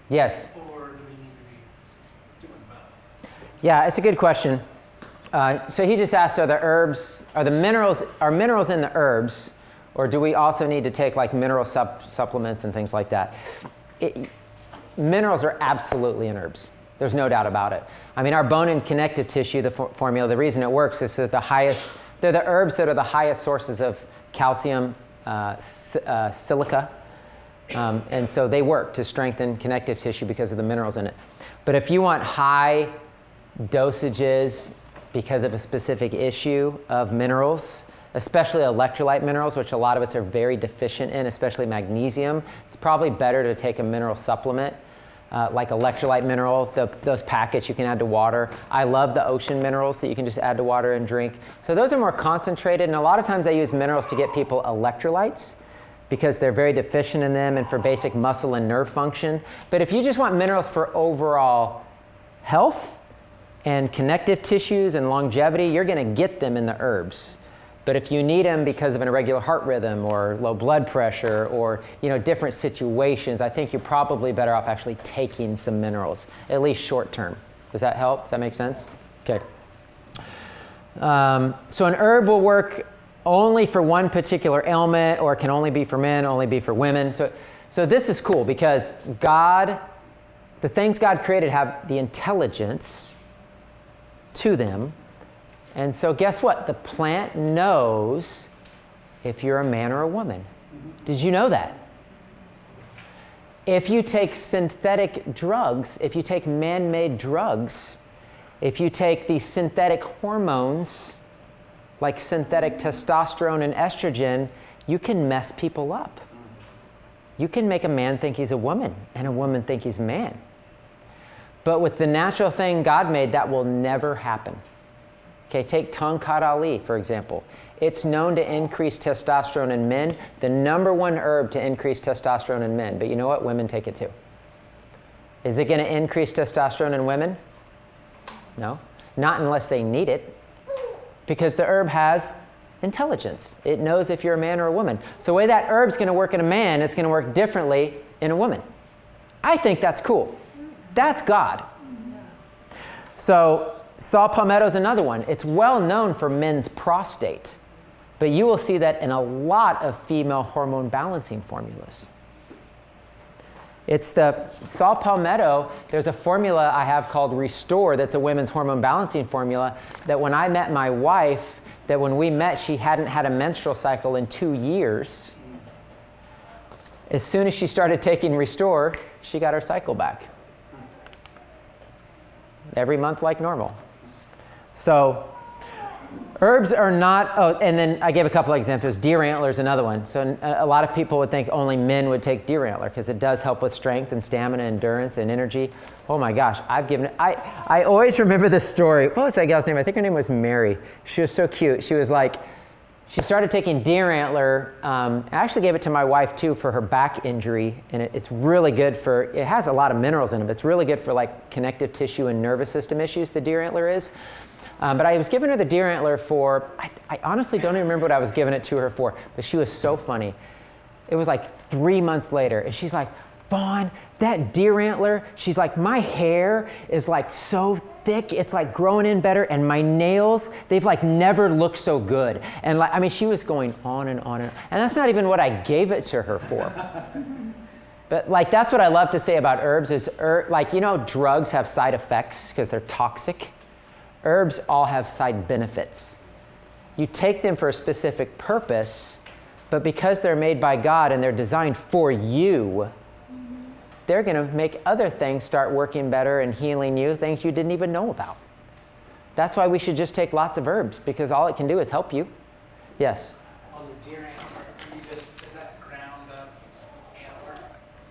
Yes. Or do we need to be doing both? Yeah, it's a good question. So he just asked, are minerals in the herbs, or do we also need to take like mineral supplements and things like that? Minerals are absolutely in herbs. There's no doubt about it. I mean, our bone and connective tissue, the formula, the reason it works is that they're the herbs that are the highest sources of calcium, silica, and so they work to strengthen connective tissue because of the minerals in it. But if you want high dosages because of a specific issue of minerals, especially electrolyte minerals, which a lot of us are very deficient in, especially magnesium. It's probably better to take a mineral supplement, like electrolyte mineral, those packets you can add to water. I love the ocean minerals that you can just add to water and drink. So those are more concentrated, and a lot of times I use minerals to get people electrolytes because they're very deficient in them and for basic muscle and nerve function. But if you just want minerals for overall health and connective tissues and longevity, you're going to get them in the herbs. But if you need them because of an irregular heart rhythm or low blood pressure or different situations, I think you're probably better off actually taking some minerals, at least short term. Does that help? Does that make sense? Okay. So an herb will work only for one particular ailment, or it can only be for men, only be for women. So this is cool because the things God created have the intelligence to them. And so guess what? The plant knows if you're a man or a woman. Did you know that? If you take synthetic drugs, if you take man-made drugs, if you take these synthetic hormones, like synthetic testosterone and estrogen, you can mess people up. You can make a man think he's a woman and a woman think he's a man. But with the natural thing God made, that will never happen. Okay, take Tongkat Ali, for example. It's known to increase testosterone in men, the number one herb to increase testosterone in men. But you know what? Women take it too. Is it going to increase testosterone in women? No. Not unless they need it. Because the herb has intelligence. It knows if you're a man or a woman. So the way that herb's going to work in a man, it's going to work differently in a woman. I think that's cool. That's God. So saw palmetto is another one. It's well known for men's prostate, but you will see that in a lot of female hormone balancing formulas. It's the saw palmetto. There's a formula I have called Restore that's a women's hormone balancing formula that when I met my wife, that when we met, she hadn't had a menstrual cycle in 2 years. As soon as she started taking Restore, she got her cycle back. Every month like normal. So herbs are not, and then I gave a couple of examples. Deer antler is another one. So a lot of people would think only men would take deer antler because it does help with strength and stamina, endurance and energy. Oh my gosh, I always remember this story. What was that gal's name? I think her name was Mary. She was so cute. She was like, she started taking deer antler. I actually gave it to my wife too for her back injury, and it's really good for, it has a lot of minerals in it, but it's really good for like connective tissue and nervous system issues, the deer antler is. But I was giving her the deer antler for, I honestly don't even remember what I was giving it to her for, but she was so funny. It was like 3 months later, and she's like, Vaughn, that deer antler, she's like, my hair is like so thick, it's like growing in better, and my nails, they've like never looked so good. And like, I mean, she was going on and on and that's not even what I gave it to her for. But like, that's what I love to say about herbs is, like, drugs have side effects because they're toxic. Herbs all have side benefits. You take them for a specific purpose, but because they're made by God and they're designed for you, they're going to make other things start working better and healing you, things you didn't even know about. That's why we should just take lots of herbs, because all it can do is help you. Yes? On the deer antler, is that ground up antler?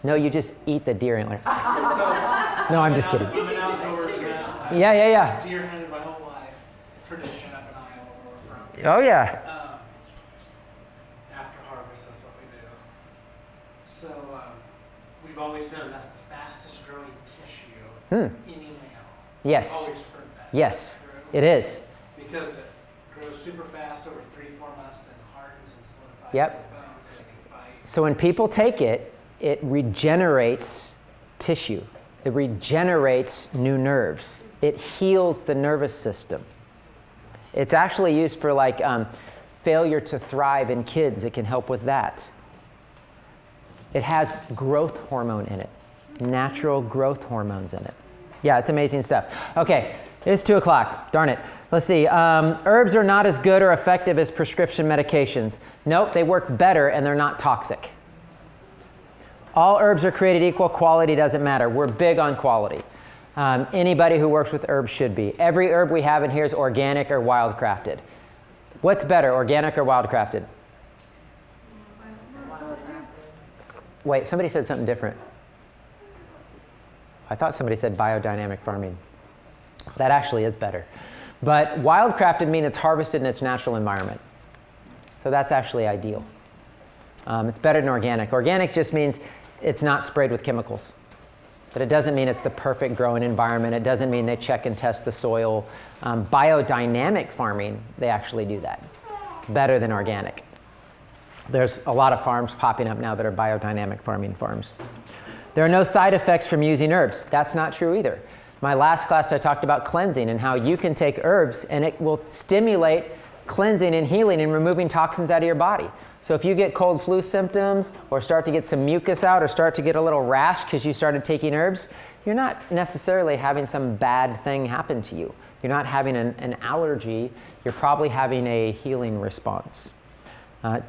No, you just eat the deer antler. So, No, I'm just kidding. I'm an outdoors man. Yeah. Deer hunted my whole life. Tradition up in Iowa where we're from. Oh, yeah. After harvest, that's what we do. So we've always known that's the fastest growing tissue any male. Yes. I've always heard that. Yes, True. it is. Because it grows super fast over 3-4 months, then hardens and solidifies Yep. the bones so they can fight. So when people take it, it regenerates tissue. It regenerates new nerves. It heals the nervous system. It's actually used for like failure to thrive in kids. It can help with that. It has growth hormone in it, natural growth hormones in it. Yeah, it's amazing stuff. Okay, it's 2 o'clock. Darn it. Let's see. Herbs are not as good or effective as prescription medications. Nope, they work better and they're not toxic. All herbs are created equal. Quality doesn't matter. We're big on quality. Anybody who works with herbs should be. Every herb we have in here is organic or wildcrafted. What's better, organic or wildcrafted? Wait, somebody said something different. I thought somebody said biodynamic farming. That actually is better. But wildcrafted means it's harvested in its natural environment. So that's actually ideal. It's better than organic. Organic just means it's not sprayed with chemicals. But it doesn't mean it's the perfect growing environment. It doesn't mean they check and test the soil. Biodynamic farming, they actually do that. It's better than organic. There's a lot of farms popping up now that are biodynamic farming farms. There are no side effects from using herbs. That's not true either. My last class I talked about cleansing and how you can take herbs and it will stimulate cleansing and healing and removing toxins out of your body. So if you get cold flu symptoms or start to get some mucus out or start to get a little rash because you started taking herbs, you're not necessarily having some bad thing happen to you. You're not having an allergy. You're probably having a healing response.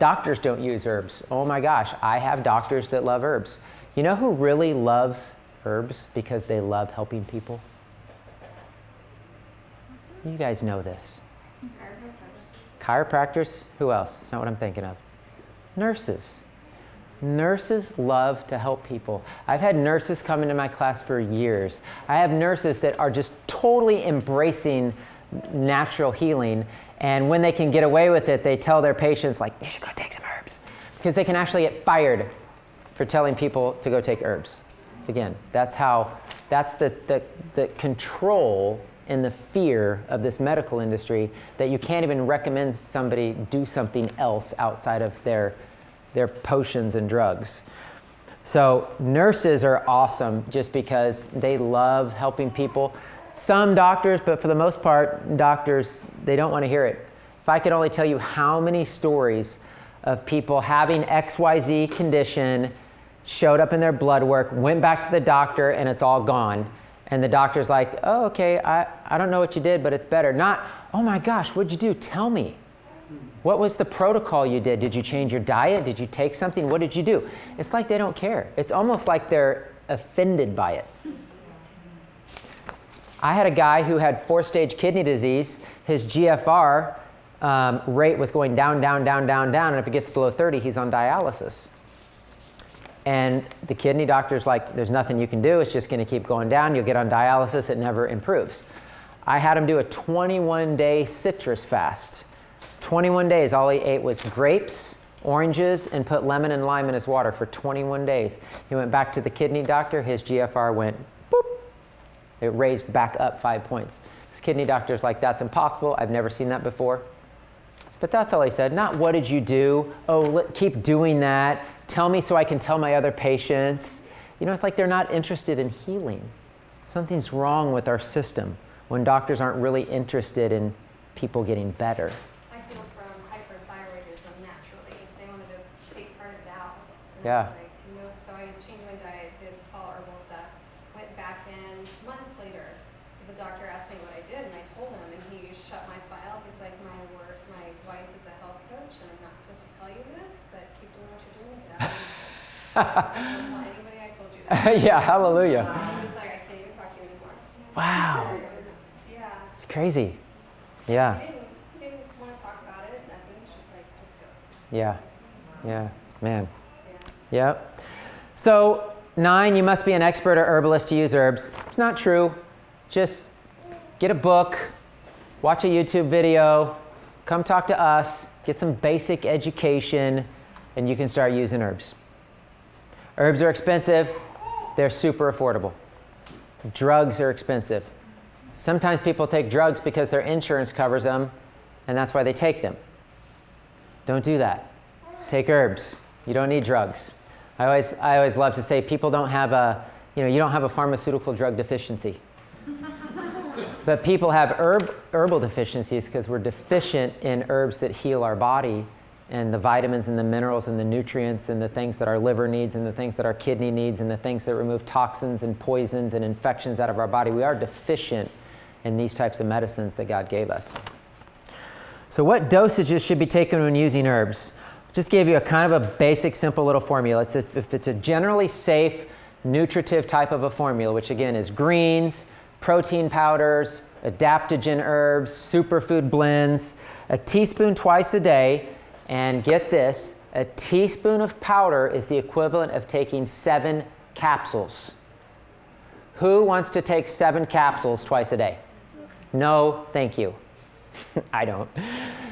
Doctors don't use herbs. Oh my gosh, I have doctors that love herbs. You know who really loves herbs because they love helping people? You guys know this. Chiropractors? Who else? It's not what I'm thinking of. Nurses. Nurses love to help people. I've had nurses come into my class for years. I have nurses that are just totally embracing natural healing, and when they can get away with it, they tell their patients, like, you should go take some herbs, because they can actually get fired for telling people to go take herbs. Again, that's the control and the fear of this medical industry that you can't even recommend somebody do something else outside of their potions and drugs. So nurses are awesome just because they love helping people. Some doctors, but for the most part, doctors, they don't want to hear it. If I could only tell you how many stories of people having XYZ condition, showed up in their blood work, went back to the doctor, and it's all gone. And the doctor's like, oh, okay, I don't know what you did, but it's better. Not, oh my gosh, what'd you do? Tell me. What was the protocol you did? Did you change your diet? Did you take something? What did you do? It's like they don't care. It's almost like they're offended by it. I had a guy who had 4-stage kidney disease. His GFR rate was going down, down, down, down, down. And if it gets below 30, he's on dialysis. And the kidney doctor's like, there's nothing you can do. It's just going to keep going down. You'll get on dialysis. It never improves. I had him do a 21-day citrus fast. 21 days, all he ate was grapes, oranges, and put lemon and lime in his water for 21 days. He went back to the kidney doctor. His GFR went boop. It raised back up 5 points. His kidney doctor's like, that's impossible. I've never seen that before. But that's all he said. Not what did you do? Oh, keep doing that. Tell me so I can tell my other patients. You know, it's like they're not interested in healing. Something's wrong with our system when doctors aren't really interested in people getting better. I feel from hyperthyroidism naturally. They wanted to take part of it out. And Yeah. I was like, nope. So I changed my diet, did all herbal stuff, went back in months later. The doctor asked me what I did, and I told him, and he shut my file. He's like, my wife is a health coach, and I'm not supposed to tell you this, but keep doing what you're doing. Get out of here. I was like, don't tell anybody I told you that. Yeah, hallelujah. He was like, I can't even talk to you anymore. Wow. It was, yeah. It's crazy. Yeah. He didn't want to talk about it, nothing. He's just like, just go. Yeah. Yeah. Man. Yeah. Yep. So 9, you must be an expert or herbalist to use herbs. It's not true. Just get a book, watch a YouTube video, come talk to us, get some basic education, and you can start using herbs. Herbs are expensive. They're super affordable. Drugs are expensive. Sometimes people take drugs because their insurance covers them, and that's why they take them. Don't do that. Take herbs. You don't need drugs. I always love to say people don't have you don't have a pharmaceutical drug deficiency. But people have herbal deficiencies because we're deficient in herbs that heal our body and the vitamins and the minerals and the nutrients and the things that our liver needs and the things that our kidney needs and the things that remove toxins and poisons and infections out of our body. We are deficient in these types of medicines that God gave us. So what dosages should be taken when using herbs? Just gave you a kind of a basic, simple little formula. It says if it's a generally safe, nutritive type of a formula, which again is greens, protein powders, adaptogen herbs, superfood blends, a teaspoon twice a day, and get this, a teaspoon of powder is the equivalent of taking 7 capsules. Who wants to take 7 capsules twice a day? No, thank you. I don't.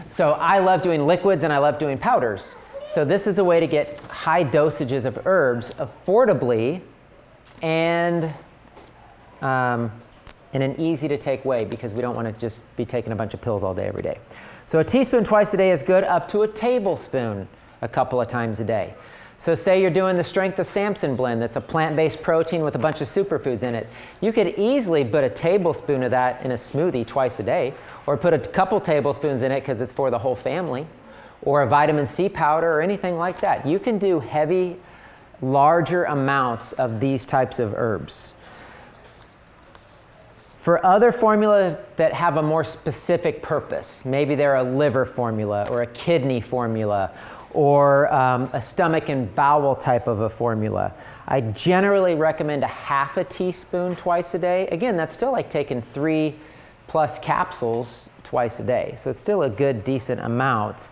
So I love doing liquids and I love doing powders. So this is a way to get high dosages of herbs affordably and in an easy to take way, because we don't want to just be taking a bunch of pills all day every day. So a teaspoon twice a day is good, up to a tablespoon a couple of times a day. So say you're doing the Strength of Samson blend that's a plant-based protein with a bunch of superfoods in it. You could easily put a tablespoon of that in a smoothie twice a day, or put a couple tablespoons in it because it's for the whole family, or a vitamin C powder or anything like that. You can do heavy, larger amounts of these types of herbs. For other formulas that have a more specific purpose, maybe they're a liver formula or a kidney formula or a stomach and bowel type of a formula, I generally recommend a half a teaspoon twice a day. Again, that's still like taking 3+ capsules twice a day. So it's still a good, decent amount.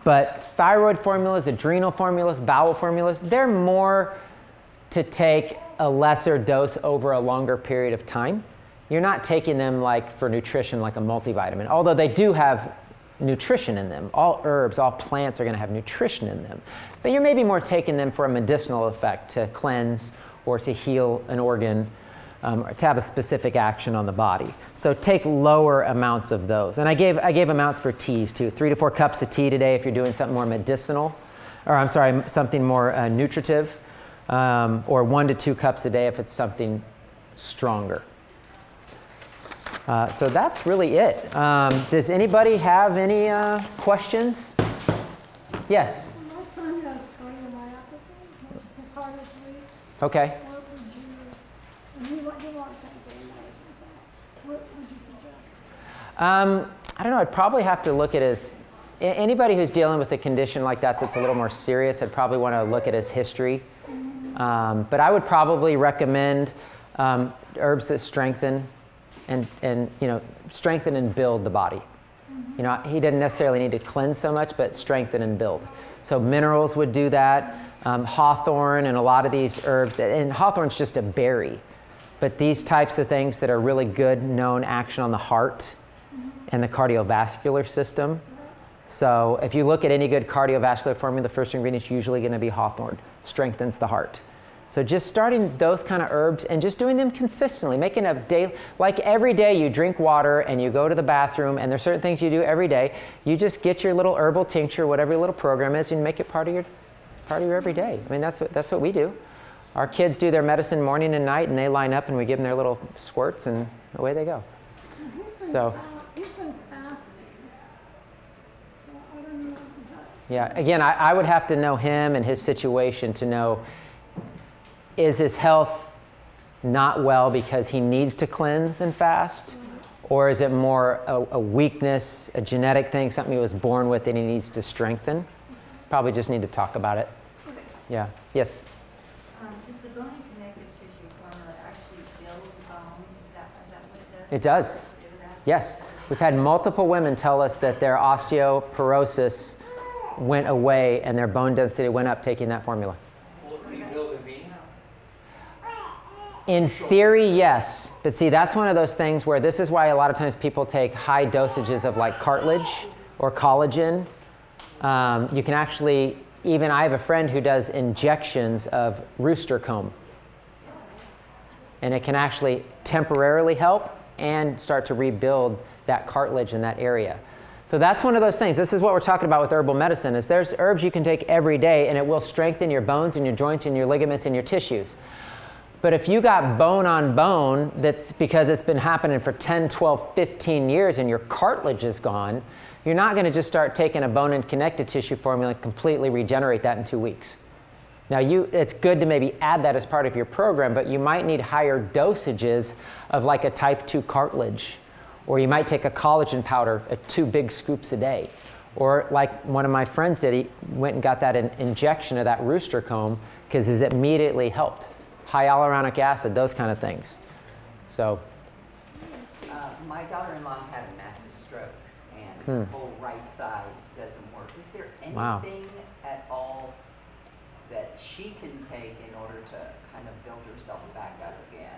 But thyroid formulas, adrenal formulas, bowel formulas, they're more to take a lesser dose over a longer period of time. You're not taking them like for nutrition like a multivitamin, although they do have nutrition in them. All herbs, all plants are going to have nutrition in them. But you're maybe more taking them for a medicinal effect, to cleanse or to heal an organ, or to have a specific action on the body. So take lower amounts of those. And I gave amounts for teas too. 3 to 4 cups of tea today if you're doing something more medicinal, or I'm sorry, something more nutritive, or 1 to 2 cups a day if it's something stronger. So that's really it. Does anybody have any questions? Yes? My son has cardiomyopathy. His heart is weak. Okay. What would you, and he won't take any medicine, so what would you suggest? I don't know. I'd probably have to look at his, anybody who's dealing with a condition like that that's a little more serious, I'd probably want to look at his history. But I would probably recommend herbs that strengthen and strengthen and build the body. You know, he didn't necessarily need to cleanse so much, but strengthen and build. So minerals would do that. Hawthorn and a lot of these herbs, and hawthorn's just a berry, but these types of things that are really good known action on the heart and the cardiovascular system. So if you look at any good cardiovascular formula, the first ingredient is usually going to be hawthorn. Strengthens the heart. So just starting those kind of herbs and just doing them consistently, making a day, like every day you drink water and you go to the bathroom, and there's certain things you do every day. You just get your little herbal tincture, whatever your little program is, and make it part of your every day. I mean, that's what we do. Our kids do their medicine morning and night, and they line up and we give them their little squirts, and away they go. He's been fasting, so I don't know if that. Yeah, again, I would have to know him and his situation to know, is his health not well because he needs to cleanse and fast? Or is it more a weakness, a genetic thing, something he was born with and he needs to strengthen? Probably just need to talk about it. Yeah. Yes? Does the bone and connective tissue formula actually build bone? Is that what it does? It does. To do with that? Yes. We've had multiple women tell us that their osteoporosis went away and their bone density went up taking that formula. Will it rebuild a knee? In theory, yes. But see, that's one of those things where this is why a lot of times people take high dosages of like cartilage or collagen. You can actually, even I have a friend who does injections of rooster comb. And it can actually temporarily help and start to rebuild that cartilage in that area. So that's one of those things. This is what we're talking about with herbal medicine, is there's herbs you can take every day and it will strengthen your bones and your joints and your ligaments and your tissues. But if you got bone on bone, that's because it's been happening for 10, 12, 15 years and your cartilage is gone, you're not going to just start taking a bone and connective tissue formula and completely regenerate that in 2 weeks. Now, it's good to maybe add that as part of your program, but you might need higher dosages of like a type 2 cartilage, or you might take a collagen powder, 2 big scoops a day. Or like one of my friends did, he went and got that injection of that rooster comb because it immediately helped. Hyaluronic acid, those kind of things. So My daughter-in-law had a massive stroke, and her Hmm. whole right side doesn't work. Is there Wow. anything at all that she can take in order to kind of build herself back up again?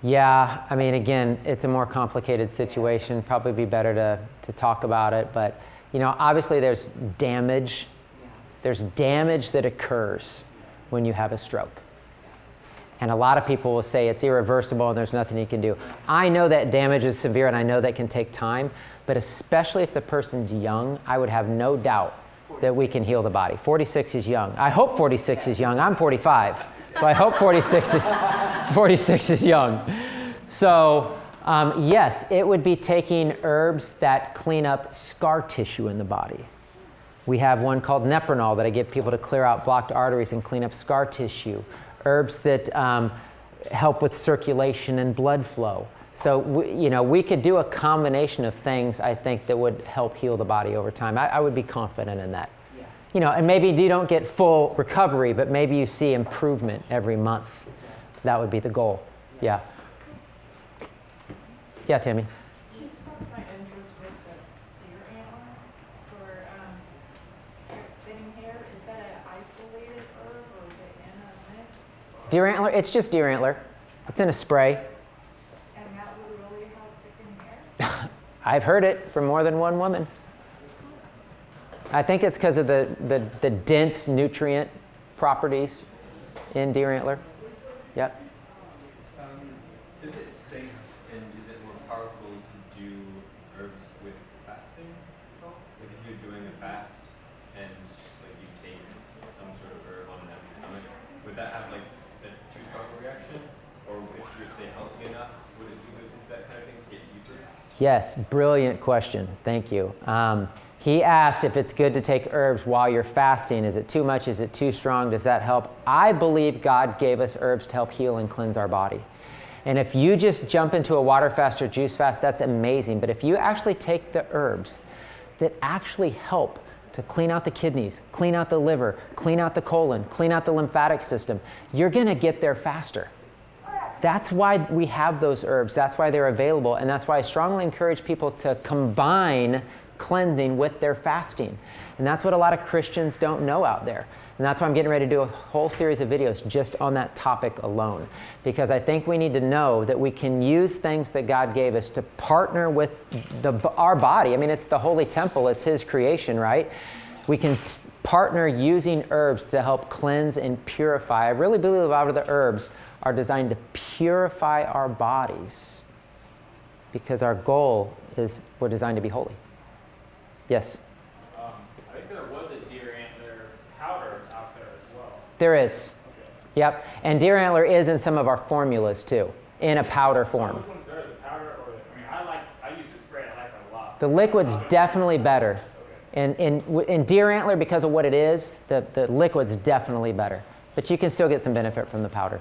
Yeah, I mean, again, it's a more complicated situation. Probably be better to talk about it. But, obviously there's damage. Yeah. There's damage that occurs when you have a stroke. And a lot of people will say it's irreversible and there's nothing you can do. I know that damage is severe and I know that can take time. But especially if the person's young, I would have no doubt that we can heal the body. 46 is young. I hope 46 is young. I'm 45. So I hope 46 is young. So yes, it would be taking herbs that clean up scar tissue in the body. We have one called Nepronol that I give people to clear out blocked arteries and clean up scar tissue. Herbs that help with circulation and blood flow. So we could do a combination of things, I think, that would help heal the body over time. I would be confident in that. Yes. And maybe you don't get full recovery, but maybe you see improvement every month. That would be the goal. Yeah. Yeah, Tammy. You sparked my interest with the deer antler for thinning hair. Is that an isolated herb or is it in a mix? Deer antler, it's just deer antler. It's in a spray. And that would really help thicken hair? I've heard it from more than one woman. I think it's because of the dense nutrient properties in deer antler. Yep. Is it safe and is it more powerful to do herbs with fasting? Like if you're doing a fast and like you take some sort of herb on an empty stomach, would that have like a too strong a reaction? Or if you're say healthy enough, would it do that kind of thing to get deeper? Yes, brilliant question. Thank you. He asked if it's good to take herbs while you're fasting. Is it too much? Is it too strong? Does that help? I believe God gave us herbs to help heal and cleanse our body. And if you just jump into a water fast or juice fast, that's amazing. But if you actually take the herbs that actually help to clean out the kidneys, clean out the liver, clean out the colon, clean out the lymphatic system, you're going to get there faster. That's why we have those herbs. That's why they're available. And that's why I strongly encourage people to combine cleansing with their fasting. And that's what a lot of Christians don't know out there. And that's why I'm getting ready to do a whole series of videos just on that topic alone. Because I think we need to know that we can use things that God gave us to partner with our body. I mean, it's the holy temple. It's His creation, right? We can partner using herbs to help cleanse and purify. I really believe a lot of the herbs are designed to purify our bodies because our goal is we're designed to be holy. Yes? I think there was a deer antler powder out there as well. There is. Yep. And deer antler is in some of our formulas too, in a powder form. Which one's better, the powder or I use the spray, I like it a lot. The liquid's definitely better. And in deer antler, because of what it is, the liquid's definitely better. But you can still get some benefit from the powder.